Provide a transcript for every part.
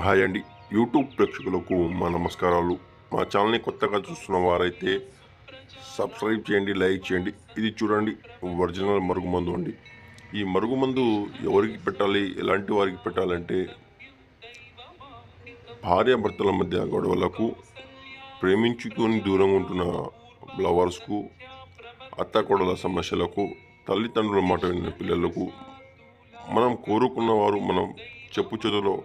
Hi అండి. YouTube ప్రేక్షకులకు మా నమస్కారాలు. మా ఛానల్ని కొత్తగా చూస్తున్న వారైతే సబ్స్క్రైబ్ చేయండి, లైక్ చేయండి. ఇది చూడండి, ఒరిజినల్ మరుగుమందు అండి. ఈ మరుగుమందు ఎవరికి పెట్టాలి, ఎలాంటి వారికి పెట్టాలంటే భార్యాభర్తల మధ్య గొడవలకు, ప్రేమించుకొని దూరంగా ఉంటున్న లవర్స్కు, అత్తాకోడల సమస్యలకు, తల్లిదండ్రుల మాట విన్న పిల్లలకు, మనం కోరుకున్న వారు మనం చెప్పు చేతులో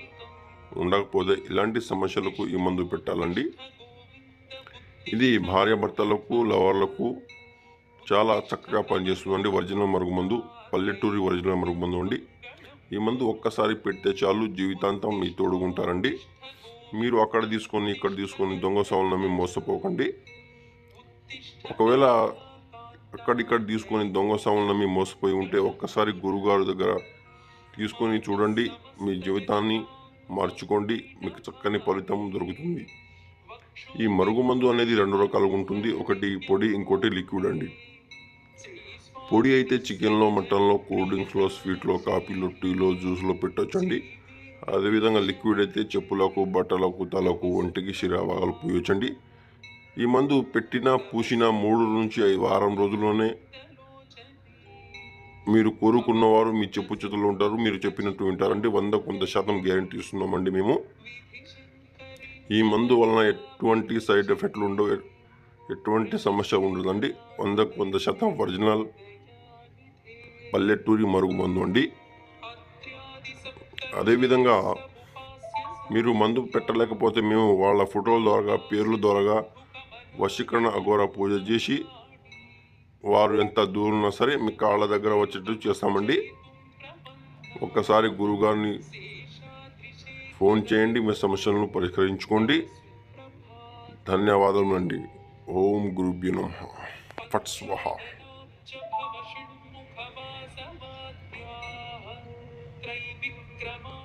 ఉండకపోతే ఇలాంటి సమస్యలకు ఈ మందు పెట్టాలండి. ఇది భార్యాభర్తలకు, లవర్లకు చాలా చక్కగా పనిచేస్తుందండి. ఒరిజినల్ మరుగుమందు, పల్లెటూరి ఒరిజినల్ మరుగుమందు అండి. ఈ మందు ఒక్కసారి పెడితే చాలు, జీవితాంతం మీ తోడుగుంటారండి. మీరు అక్కడ తీసుకొని ఇక్కడ తీసుకొని దొంగ సావులు నమ్మి మోసపోకండి. ఒకవేళ అక్కడిక్కడ తీసుకొని దొంగ సావులు నమ్మి మోసపోయి ఉంటే ఒక్కసారి గురుగారు దగ్గర తీసుకొని చూడండి, మీ జీవితాన్ని మార్చుకోండి, మీకు చక్కని ఫలితం దొరుకుతుంది. ఈ మరుగుమందు అనేది రెండు రకాలుగా ఉంటుంది. ఒకటి పొడి, ఇంకోటి లిక్విడ్ అండి. పొడి అయితే చికెన్లో, మటన్లో, కూల్ డ్రింక్స్లో, స్వీట్లో, కాఫీలో, టీలో, జ్యూస్లో పెట్టొచ్చండి. అదేవిధంగా లిక్విడ్ అయితే చెప్పులకు, బట్టలకు, తలకు, ఒంటికి, శిరాభాగాలు పూయొచ్చండి. ఈ మందు పెట్టినా పూసిన 3 నుంచి 5 వారం రోజుల్లోనే మీరు కోరుకున్నవారు మీ చెప్పు చేతుల్లో ఉంటారు. మీరు చెప్పినట్టు వింటారండి. 100% గ్యారంటీ ఇస్తున్నామండి మేము. ఈ మందు వలన ఎటువంటి సైడ్ ఎఫెక్ట్లు ఉండవు, ఎటువంటి సమస్య ఉండదండి. 100% ఒరిజినల్ పల్లెటూరి మరుగు మందు అండి. అదేవిధంగా మీరు మందు పెట్టలేకపోతే మేము వాళ్ళ ఫోటోల ద్వారా, పేర్ల ద్వారా వశీకరణ అఘోర పూజ చేసి వారు ఎంత దూరం ఉన్నా సరే మీ కాళ్ళ దగ్గర వచ్చేట్టు చేస్తామండి. ఒక్కసారి గురుగారిని ఫోన్ చేయండి, మీ సమస్యలను పరిష్కరించుకోండి. ధన్యవాదములండి. ఓం గురుభ్యో నమః. ఫట్ స్వాహా.